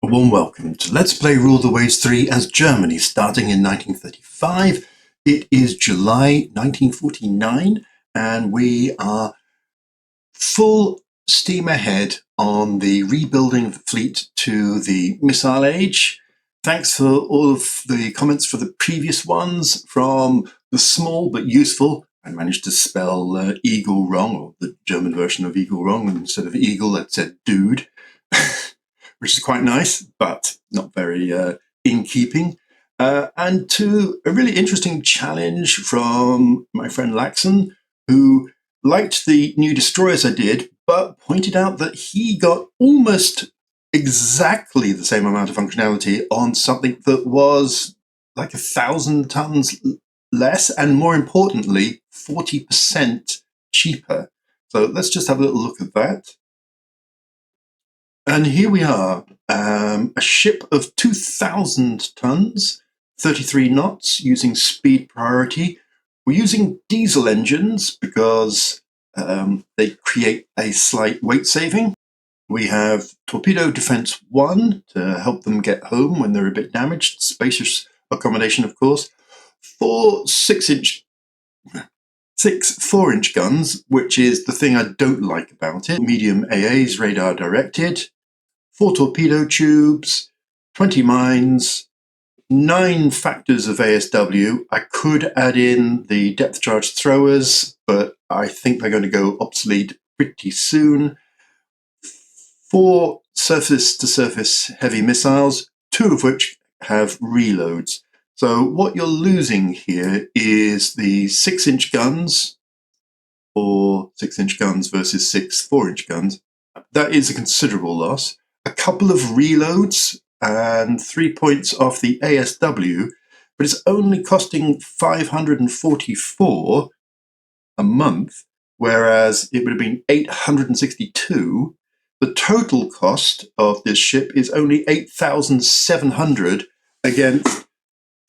A warm welcome to Let's Play RtW3 as Germany, starting in 1935. It is July 1949, and we are full steam ahead on the rebuilding of the fleet to the missile age. Thanks for all of the comments for the previous ones, from the small but useful. I managed to spell eagle wrong, or the German version of eagle wrong, and instead of eagle, it said dude. Which is quite nice, but not very in keeping. And to a really interesting challenge from my friend Laxon, who liked the new destroyers I did, but pointed out that he got almost exactly the same amount of functionality on something that was like 1,000 tons less, and more importantly, 40% cheaper. So let's just have a little look at that. And here we are, a ship of 2,000 tons, 33 knots, using speed priority. We're using diesel engines because they create a slight weight saving. We have Torpedo Defense 1 to help them get home when they're a bit damaged. Spacious accommodation, of course. 4 4-inch guns, which is the thing I don't like about it. Medium AAs, radar directed. 4 torpedo tubes, 20 mines, 9 factors of ASW. I could add in the depth charge throwers, but I think they're going to go obsolete pretty soon. 4 surface-to-surface heavy missiles, 2 of which have reloads. So what you're losing here is the 6-inch guns, or 6-inch guns versus 6 4-inch guns. That is a considerable loss. A couple of reloads and 3 points off the ASW, but it's only costing 544 a month, whereas it would have been 862. The total cost of this ship is only 8,700 against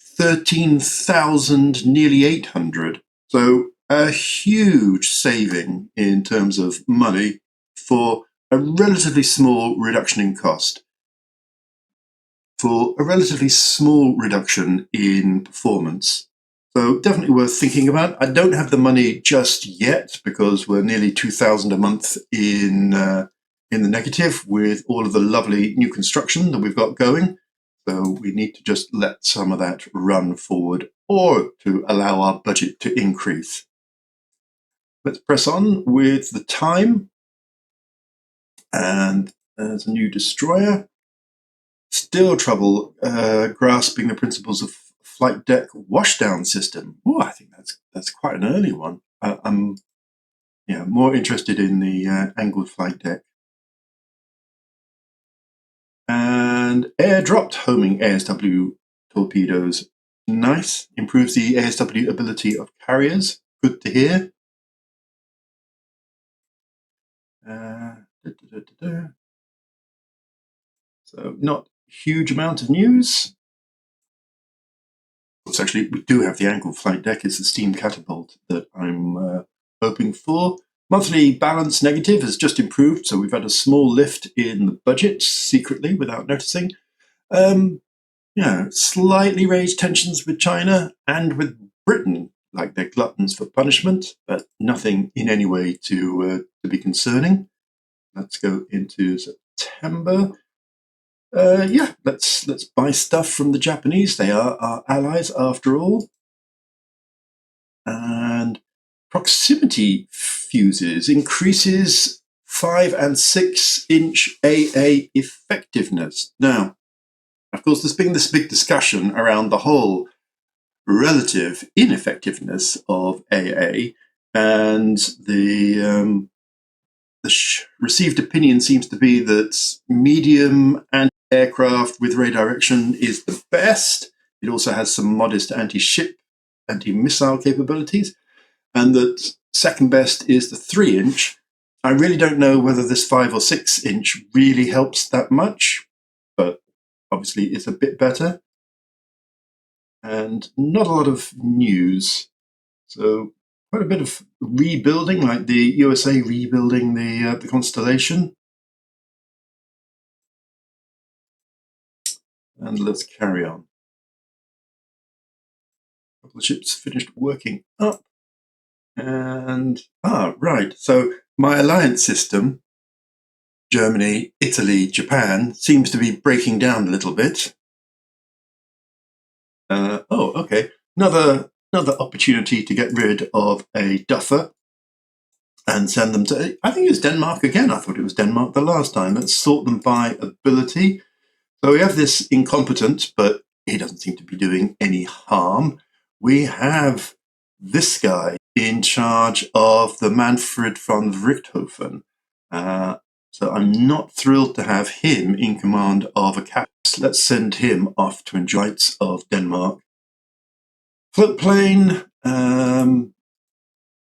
13,000, nearly 800. So a huge saving in terms of money for a relatively small reduction in cost, for a relatively small reduction in performance. So definitely worth thinking about. I don't have the money just yet because we're nearly 2,000 a month in the negative with all of the lovely new construction that we've got going. So we need to just let some of that run forward, or to allow our budget to increase. Let's press on with the time. And there's a new destroyer. Still trouble grasping the principles of flight deck washdown system. Oh, I think that's quite an early one. I'm more interested in the angled flight deck. And air-dropped homing ASW torpedoes. Nice. Improves the ASW ability of carriers. Good to hear. So not huge amount of news. Actually, we do have the angled flight deck. It's the steam catapult that I'm hoping for. Monthly balance negative has just improved, so we've had a small lift in the budget secretly without noticing. Slightly raised tensions with China and with Britain, like they're gluttons for punishment, but nothing in any way to be concerning. Let's go into September. Let's buy stuff from the Japanese. They are our allies after all. And proximity fuses increases 5 and 6-inch AA effectiveness. Now, of course, there's been this big discussion around the whole relative ineffectiveness of AA, and the received opinion seems to be that medium anti-aircraft with redirection is the best. It also has some modest anti-ship, anti-missile capabilities, and that second best is the 3-inch. I really don't know whether this 5 or 6-inch really helps that much, but obviously it's a bit better. And not a lot of news. So quite a bit of rebuilding, like the USA rebuilding the Constellation. And let's carry on. A couple of ships finished working up. And, right. So my alliance system, Germany, Italy, Japan, seems to be breaking down a little bit. Okay. Another opportunity to get rid of a duffer and send them to, I think it's Denmark again. I thought it was Denmark the last time. Let's sort them by ability. So we have this incompetent, but he doesn't seem to be doing any harm. We have this guy in charge of the Manfred von Richthofen. So I'm not thrilled to have him in command of a cap. Let's send him off to enjoy rights of Denmark. Float plane. I'm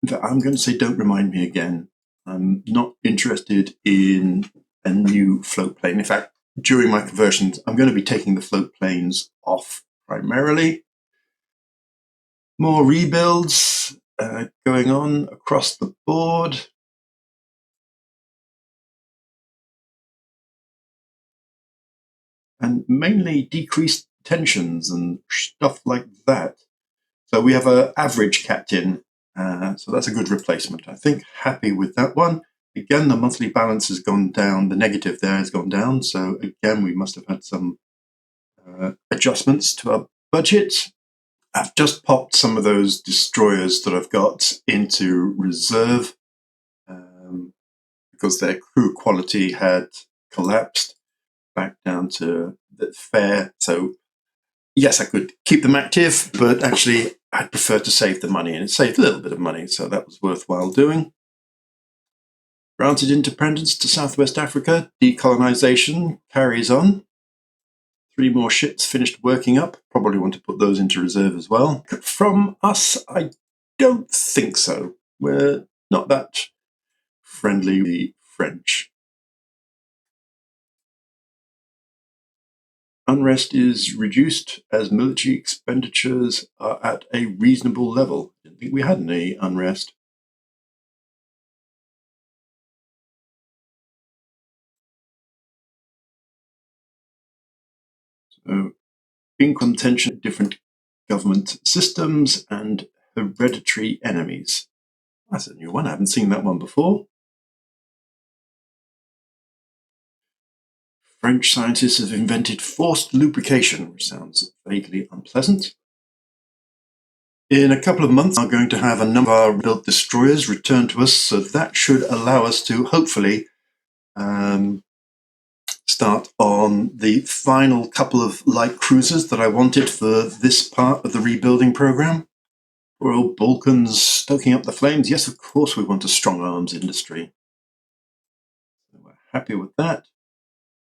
going to say don't remind me again. I'm not interested in a new float plane. In fact, during my conversions, I'm going to be taking the float planes off primarily. More rebuilds going on across the board. And mainly decreased tensions and stuff like that. So we have an average captain. So that's a good replacement. I think happy with that one. Again, the monthly balance has gone down. The negative there has gone down. So again, we must have had some adjustments to our budget. I've just popped some of those destroyers that I've got into reserve because their crew quality had collapsed back down to the fair. So yes, I could keep them active, but actually I'd prefer to save the money, and it saved a little bit of money, so that was worthwhile doing. Granted independence to Southwest Africa, decolonization carries on. 3 more ships finished working up. Probably want to put those into reserve as well. From us, I don't think so. We're not that friendly with the French. Unrest is reduced as military expenditures are at a reasonable level. Didn't think we had any unrest. So, income tension, different government systems, and hereditary enemies. That's a new one. I haven't seen that one before. French scientists have invented forced lubrication, which sounds vaguely unpleasant. In a couple of months, we are going to have a number of our built destroyers returned to us, so that should allow us to hopefully start on the final couple of light cruisers that I wanted for this part of the rebuilding program. Poor old Balkans stoking up the flames. Yes, of course we want a strong arms industry. So we're happy with that.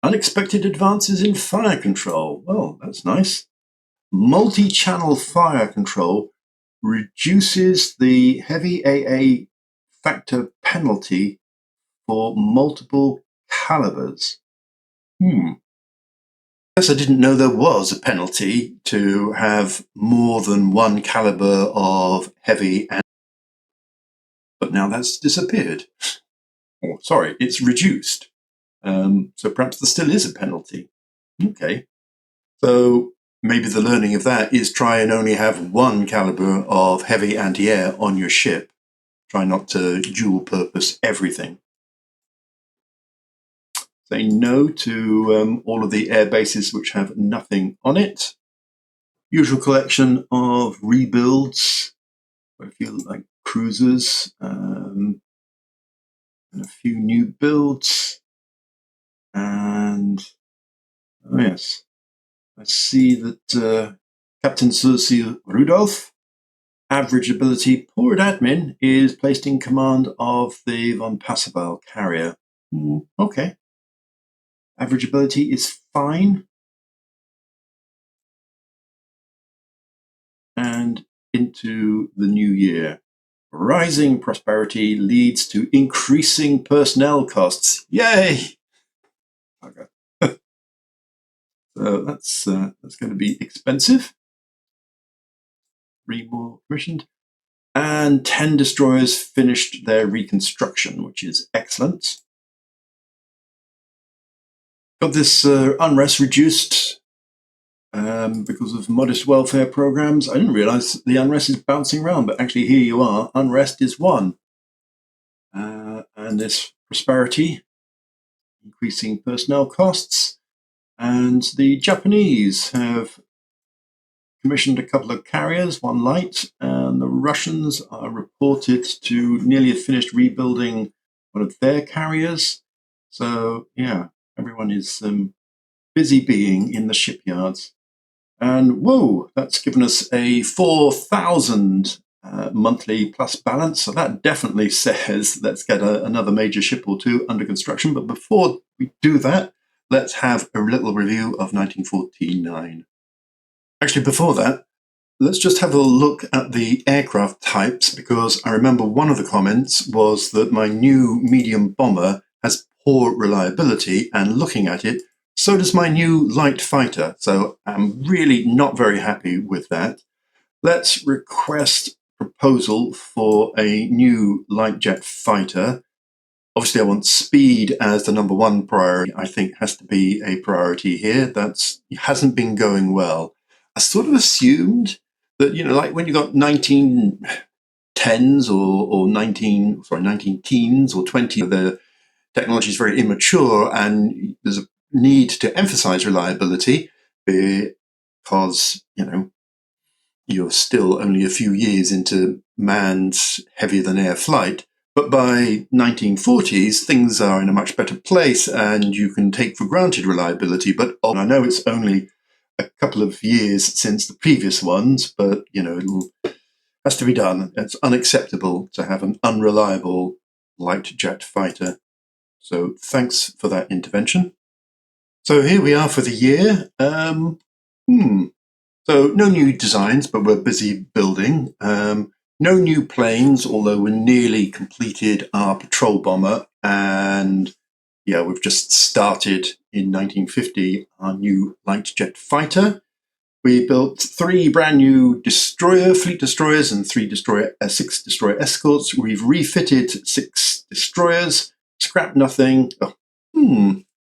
Unexpected advances in fire control. Well, that's nice. Multi-channel fire control reduces the heavy AA factor penalty for multiple calibers. Yes, I didn't know there was a penalty to have more than one caliber of heavy, but now that's disappeared. Oh, sorry, it's reduced. So perhaps there still is a penalty. Okay. So maybe the learning of that is try and only have one caliber of heavy anti-air on your ship. Try not to dual purpose everything. Say no to all of the air bases which have nothing on it. Usual collection of rebuilds. A few like cruisers and a few new builds. And oh yes, I see that Captain Circe Rudolph, average ability poor at admin, is placed in command of the von Passeval carrier. Okay. Average ability is fine. And into the new year. Rising prosperity leads to increasing personnel costs. Yay! Okay. So that's going to be expensive. 3 more commissioned. And 10 destroyers finished their reconstruction, which is excellent. Got this unrest reduced because of modest welfare programs. I didn't realize the unrest is bouncing around, but actually here you are. Unrest is one. And this prosperity, increasing personnel costs. And the Japanese have commissioned a couple of carriers, one light, and the Russians are reported to nearly have finished rebuilding one of their carriers. So, yeah, everyone is busy being in the shipyards. And whoa, that's given us a 4,000 monthly plus balance. So that definitely says let's get another major ship or two under construction. But before we do that, let's have a little review of 1949. Actually, before that, let's just have a look at the aircraft types, because I remember one of the comments was that my new medium bomber has poor reliability, and looking at it, so does my new light fighter. So I'm really not very happy with that. Let's request proposal for a new light jet fighter. Obviously, I want speed as the number one priority. I think has to be a priority here. It hasn't been going well. I sort of assumed that, like when you got 1910s or 19 teens or 20, the technology is very immature and there's a need to emphasize reliability because, you're still only a few years into manned heavier than air flight. But by 1940s, things are in a much better place and you can take for granted reliability. But I know it's only a couple of years since the previous ones, but, it has to be done. It's unacceptable to have an unreliable light jet fighter. So thanks for that intervention. So here we are for the year. So no new designs, but we're busy building. No new planes, although we nearly completed our patrol bomber. And yeah, we've just started in 1950 our new light jet fighter. We built 3 brand new fleet destroyers and 6 destroyer escorts. We've refitted 6 destroyers, scrapped nothing.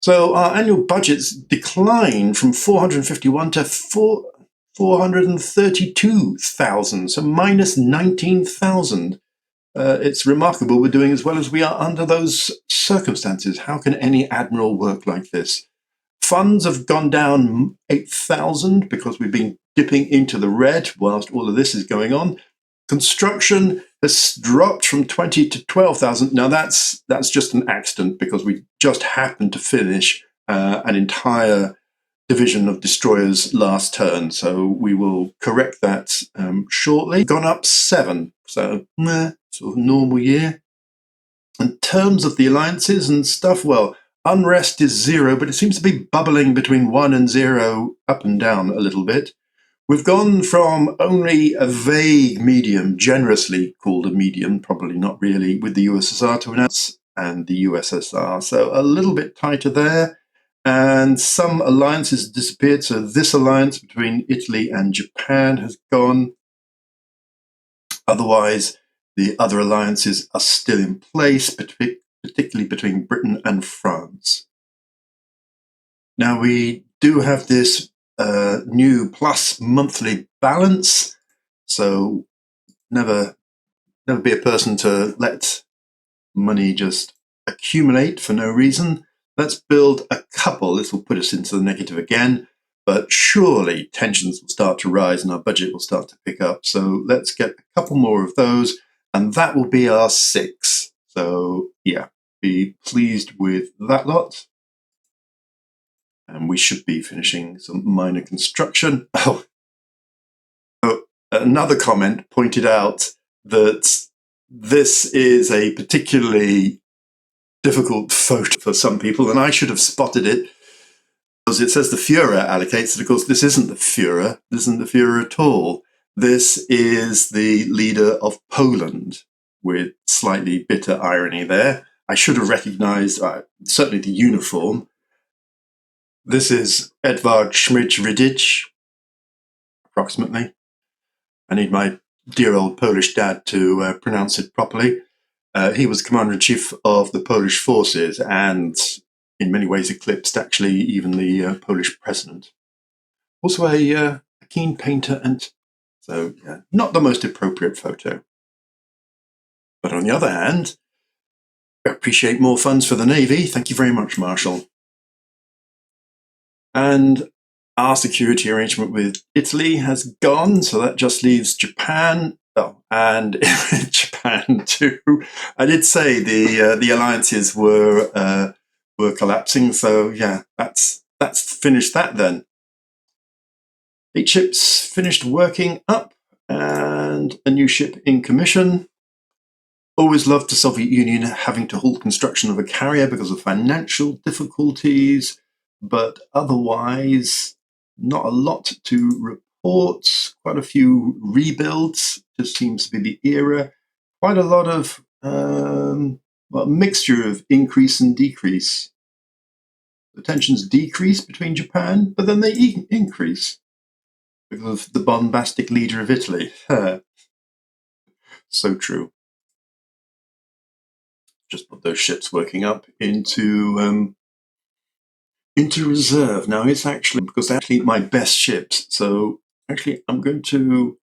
So our annual budget's declined from 451 to 432,000, so minus 19,000. It's remarkable we're doing as well as we are under those circumstances. How can any admiral work like this? Funds have gone down 8,000 because we've been dipping into the red whilst all of this is going on. Construction has dropped from 20 to 12,000. Now that's just an accident because we just happened to finish an entire division of destroyers last turn, so we will correct that shortly. Gone up 7, so sort of normal year. In terms of the alliances and stuff, well, unrest is 0, but it seems to be bubbling between 1 and 0, up and down a little bit. We've gone from only a vague medium, generously called a medium, probably not really, with the USSR to announce, and the USSR, so a little bit tighter there. And some alliances disappeared, so this alliance between Italy and Japan has gone. Otherwise, the other alliances are still in place, particularly between Britain and France. Now, we do have this new plus monthly balance, so never be a person to let money just accumulate for no reason. Let's build a couple. This will put us into the negative again, but surely tensions will start to rise and our budget will start to pick up. So let's get a couple more of those, and that will be our 6. So yeah, be pleased with that lot. And we should be finishing some minor construction. Oh, so another comment pointed out that this is a particularly difficult photo for some people, and I should have spotted it because it says the Führer allocates it. Of course, this isn't the Führer. This isn't the Führer at all. This is the leader of Poland, with slightly bitter irony there. I should have recognized, certainly the uniform. This is Edvard Schmidt-Ridich, approximately. I need my dear old Polish dad to pronounce it properly. He was commander-in-chief of the Polish forces and in many ways eclipsed actually even the Polish president. Also a keen painter, and so yeah, not the most appropriate photo. But on the other hand, I appreciate more funds for the Navy. Thank you very much, Marshall. And our security arrangement with Italy has gone, so that just leaves Japan. Oh, and Japan too. I did say the alliances were collapsing, so yeah, that's finished that then. 8 ships finished working up, and a new ship in commission. Always loved the Soviet Union having to halt construction of a carrier because of financial difficulties, but otherwise, not a lot to report. Quite a few rebuilds, just seems to be the era. Quite a lot of a mixture of increase and decrease. The tensions decrease between Japan, but then they increase because of the bombastic leader of Italy. So true. Just put those ships working up into reserve. Now it's actually, because they're actually my best ships, so actually I'm going to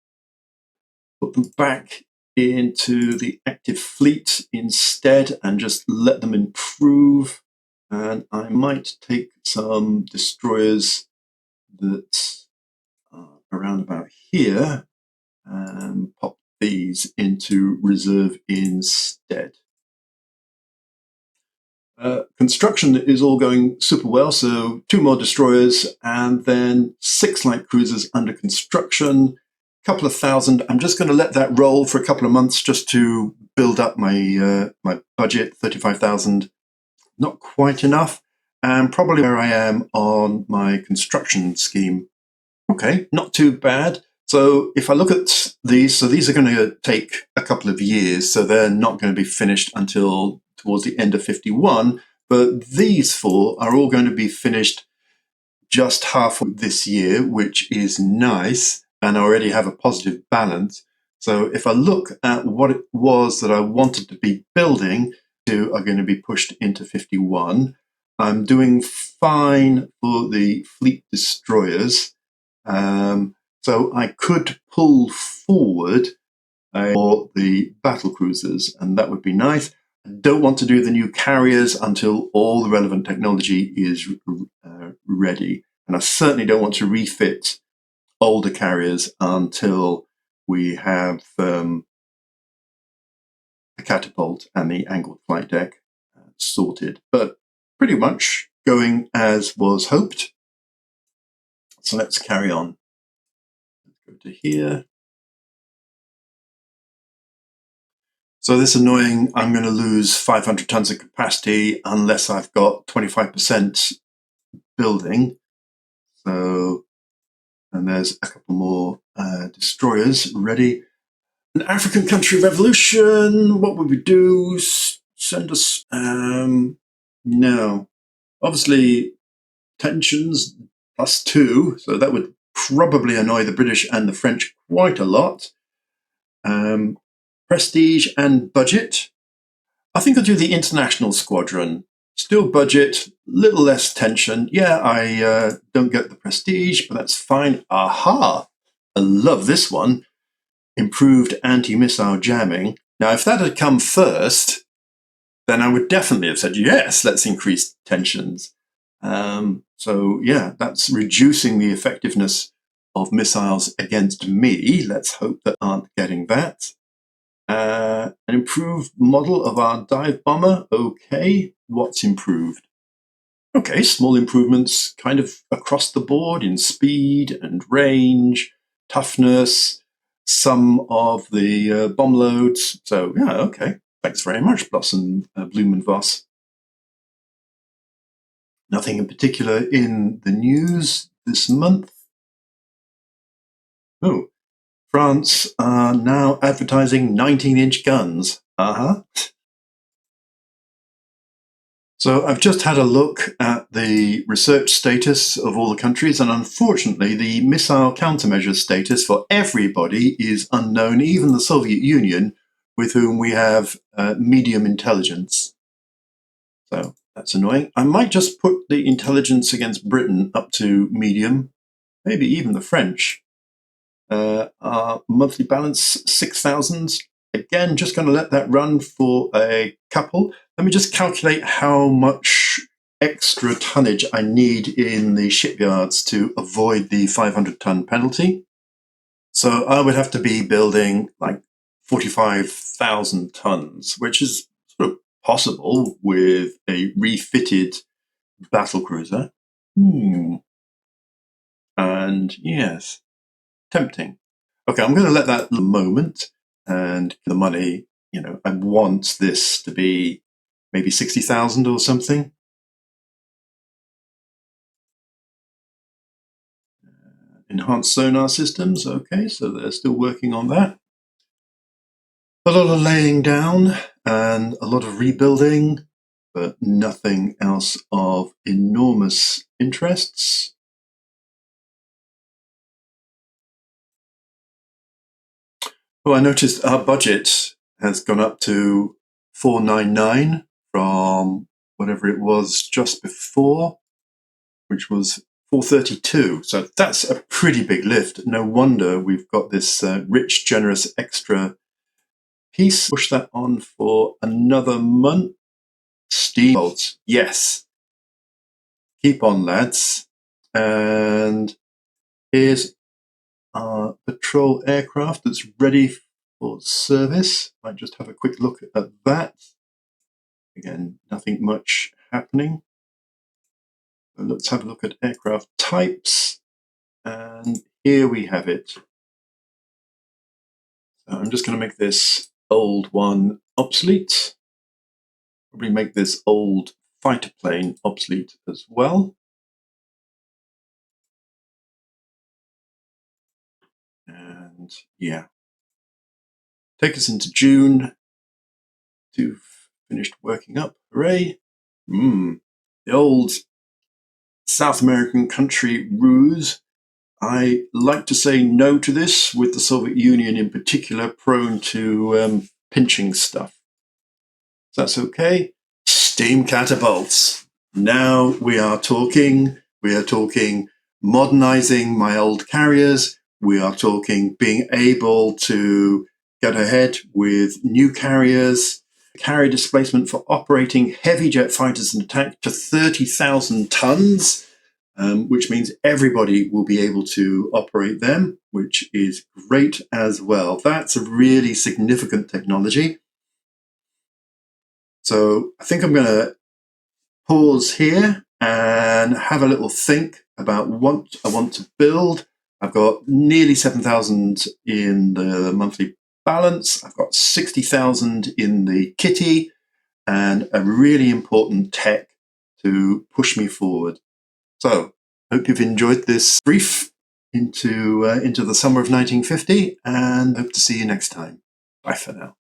put them back into the active fleet instead and just let them improve. And I might take some destroyers that are around about here and pop these into reserve instead. Construction is all going super well, so 2 more destroyers and then 6 light cruisers under construction, couple of thousand. I'm just going to let that roll for a couple of months just to build up my my budget. 35,000, not quite enough, and probably where I am on my construction scheme. Okay, not too bad. So if I look at these, so these are going to take a couple of years, so they're not going to be finished until towards the end of 51, but these 4 are all going to be finished just half of this year, which is nice, and I already have a positive balance. So if I look at what it was that I wanted to be building, 2 are going to be pushed into 51. I'm doing fine for the fleet destroyers. So I could pull forward for the battle cruisers, and that would be nice. I don't want to do the new carriers until all the relevant technology is ready. And I certainly don't want to refit older carriers until we have the catapult and the angled flight deck sorted. But pretty much going as was hoped. So let's carry on. Let's go to here. So this annoying, I'm going to lose 500 tons of capacity unless I've got 25% building. So, and there's a couple more destroyers ready. An African country revolution, what would we do? Send us, no. Obviously, tensions +2, so that would probably annoy the British and the French quite a lot. Prestige and budget. I think I'll do the international squadron. Still budget, little less tension. Yeah, I don't get the prestige, but that's fine. Aha! I love this one. Improved anti-missile jamming. Now, if that had come first, then I would definitely have said, yes, let's increase tensions. So, yeah, that's reducing the effectiveness of missiles against me. Let's hope that aren't getting that. An improved model of our dive bomber. Okay, what's improved? Okay, small improvements kind of across the board in speed and range, toughness, some of the bomb loads. So, yeah, okay. Thanks very much, Blossom, Bloom and Voss. Nothing in particular in the news this month. Oh, France are now advertising 19-inch guns. So I've just had a look at the research status of all the countries, and unfortunately the missile countermeasures status for everybody is unknown, even the Soviet Union, with whom we have medium intelligence. So that's annoying. I might just put the intelligence against Britain up to medium, maybe even the French. Our monthly balance 6,000. Again, just going to let that run for a couple. Let me just calculate how much extra tonnage I need in the shipyards to avoid the 500-ton penalty. So I would have to be building like 45,000 tons, which is sort of possible with a refitted battlecruiser. And yes, tempting. Okay, I'm going to let that moment, and the money, I want this to be maybe 60,000 or something. Enhanced sonar systems. Okay, so they're still working on that. A lot of laying down and a lot of rebuilding, but nothing else of enormous interests. Well, I noticed our budget has gone up to 499 from whatever it was just before, which was 432. So that's a pretty big lift. No wonder we've got this rich, generous extra piece. Push that on for another month. Steam bolts, yes. Keep on, lads. And here's our patrol aircraft that's ready for service. Might just have a quick look at that. Again, nothing much happening. But let's have a look at aircraft types. And here we have it. So I'm just going to make this old one obsolete. Probably make this old fighter plane obsolete as well. And yeah, take us into June to finished working up. Hooray! The old South American country ruse. I like to say no to this, with the Soviet Union in particular prone to pinching stuff. So that's okay. Steam catapults. Now we are talking. We are talking modernizing my old carriers. We are talking being able to get ahead with new carriers. Carrier displacement for operating heavy jet fighters and attack to 30,000 tons, which means everybody will be able to operate them, which is great as well. That's a really significant technology. So I think I'm going to pause here and have a little think about what I want to build. I've got nearly 7,000 in the monthly balance. I've got 60,000 in the kitty, and a really important tech to push me forward. So, hope you've enjoyed this brief into the summer of 1950, and hope to see you next time. Bye for now.